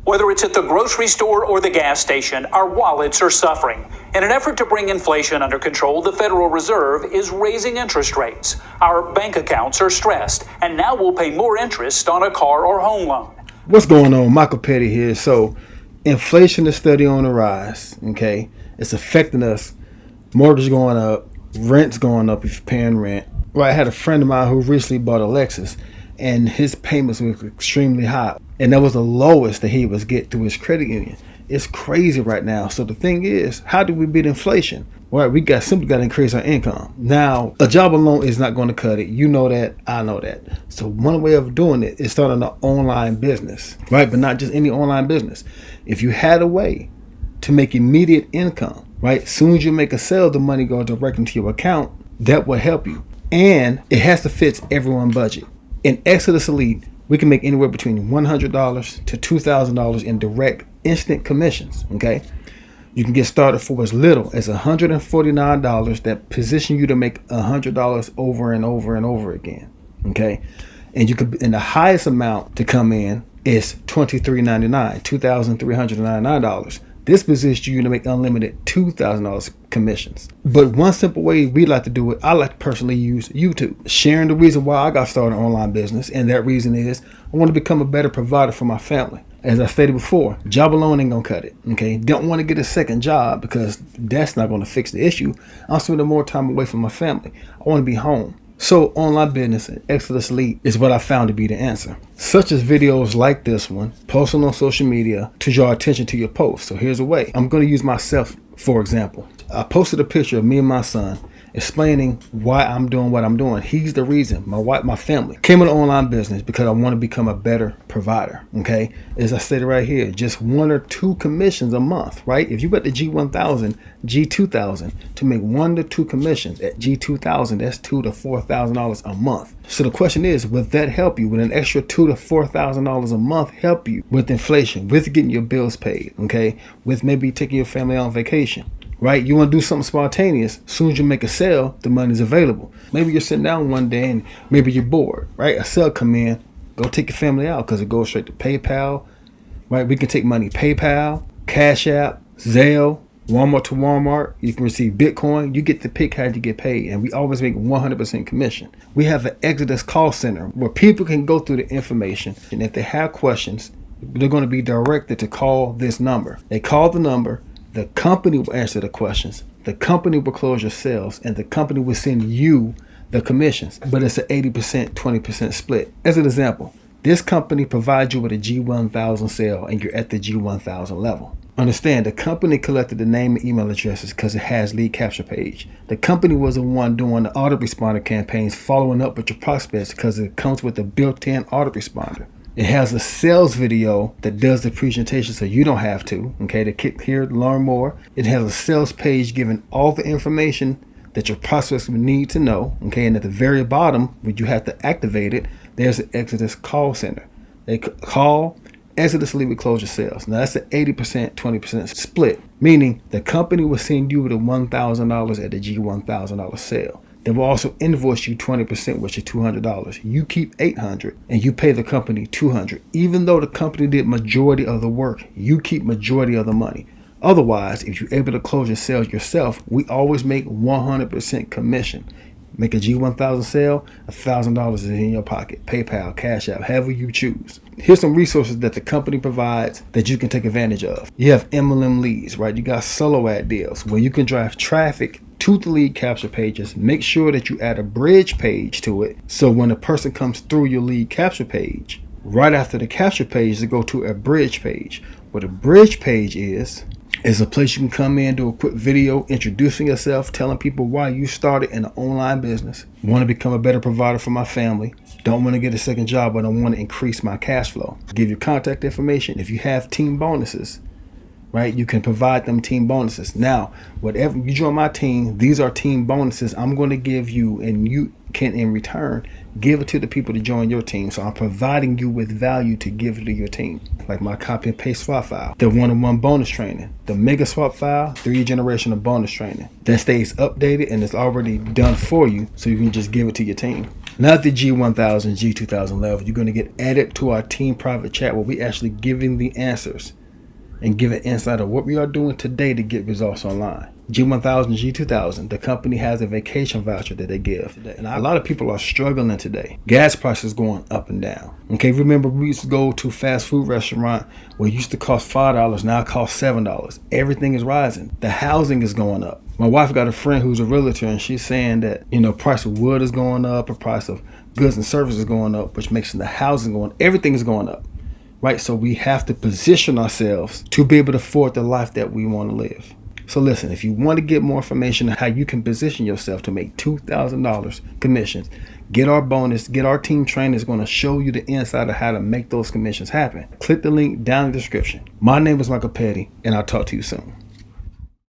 Whether it's at the grocery store or the gas station, our wallets are suffering. In an effort to bring inflation under control, the Federal Reserve is raising interest rates. Our bank accounts are stressed, and now we'll pay more interest on a car or home loan. What's going on? Michael Petty here. So, inflation is steady on the rise, okay? It's affecting us. Mortgage going up, rent's going up if you're paying rent. Right, I had a friend of mine who recently bought a Lexus, and his payments were extremely high. And that was the lowest that he was get through his credit union. It's crazy right now. So the thing is, how do we beat inflation? Right, we simply got to increase our income. Now, a job alone is not going to cut it. You know that, I know that. So one way of doing it is starting an online business, right? But not just any online business. If you had a way to make immediate income, right? As soon as you make a sale, the money goes directly into your account. That will help you. And it has to fit everyone's budget. In Exitus Elite, we can make anywhere between $100 to $2,000 in direct instant commissions, okay? You can get started for as little as $149 that position you to make $100 over and over and over again, okay? And the highest amount to come in is $23.99, $2,399. This positions you to make unlimited $2,000 commissions. But one simple way we like to do it, I like to personally use YouTube. Sharing the reason why I got started in online business, and that reason is I want to become a better provider for my family. As I stated before, job alone ain't gonna cut it, okay? Don't want to get a second job because that's not gonna fix the issue. I'm spending more time away from my family. I want to be home. So online business and Exitus Elite is what I found to be the answer. Such as videos like this one, posting on social media to draw attention to your post. So here's a way. I'm going to use myself for example. I posted a picture of me and my son explaining why I'm doing what I'm doing. He's the reason. My wife, my family came into online business because I want to become a better provider. Okay, as I stated right here, just 1 or 2 commissions a month, right? If you got the G1000, G2000 to make 1 to 2 commissions at G2000, that's $2,000 to $4,000 a month. So the question is, would that help you? Would an extra $2,000 to $4,000 a month help you with inflation, with getting your bills paid? Okay, with maybe taking your family on vacation? Right? You want to do something spontaneous. As soon as you make a sale, the money's available. Maybe you're sitting down one day and maybe you're bored, right? A sale come in, go take your family out because it goes straight to PayPal, right? We can take money PayPal, Cash App, Zelle, Walmart to Walmart. You can receive Bitcoin. You get to pick how you get paid. And we always make 100% commission. We have an Exitus call center where people can go through the information. And if they have questions, they're going to be directed to call this number. They call the number. The company will answer the questions, the company will close your sales, and the company will send you the commissions. But it's an 80%, 20% split. As an example, this company provides you with a G1000 sale and you're at the G1000 level. Understand, the company collected the name and email addresses because it has lead capture page. The company was the one doing the autoresponder campaigns, following up with your prospects because it comes with a built-in autoresponder. It has a sales video that does the presentation so you don't have to, okay, to click here to learn more. It has a sales page giving all the information that your prospects need to know, okay, and at the very bottom, when you have to activate it, there's an Exitus call center. They call, Exitus Elite will close your sales. Now that's an 80%, 20% split, meaning the company will send you the $1,000 at the G1000 sale. They will also invoice you 20%, which is $200. You keep $800 and you pay the company $200. Even though the company did majority of the work, you keep majority of the money. Otherwise, if you're able to close your sales yourself, we always make 100% commission. Make a G1000 sale, $1,000 is in your pocket. PayPal, Cash App, however you choose. Here's some resources that the company provides that you can take advantage of. You have MLM leads, right? You got solo ad deals where you can drive traffic to the lead capture pages. Make sure that you add a bridge page to it. So when a person comes through your lead capture page, right after the capture page, they go to a bridge page. What a bridge page is a place you can come in, do a quick video introducing yourself, telling people why you started in an online business. Want to become a better provider for my family. Don't want to get a second job, but I want to increase my cash flow. Give you contact information. If you have team bonuses, right, you can provide them team bonuses. Now, whatever you join my team, these are team bonuses I'm going to give you, and you can in return give it to the people to join your team. So I'm providing you with value to give to your team, like my copy and paste swap file, the one-on-one bonus training, the mega swap file, 3 generation of bonus training that stays updated and is already done for you, so you can just give it to your team. Not the G1000, G2000 level. You're going to get added to our team private chat where we actually giving the answers and give an insight of what we are doing today to get results online. G1000, G2000, the company has a vacation voucher that they give. And a lot of people are struggling today. Gas prices going up and down. Okay, remember we used to go to a fast food restaurant where it used to cost $5, now it costs $7. Everything is rising. The housing is going up. My wife got a friend who's a realtor, and she's saying that, price of wood is going up, the price of goods and services is going up, which makes the housing going, everything is going up. Right, so we have to position ourselves to be able to afford the life that we want to live. So listen, if you want to get more information on how you can position yourself to make $2,000 commissions, get our bonus, get our team training is going to show you the inside of how to make those commissions happen. Click the link down in the description. My name is Michael Petty, and I'll talk to you soon.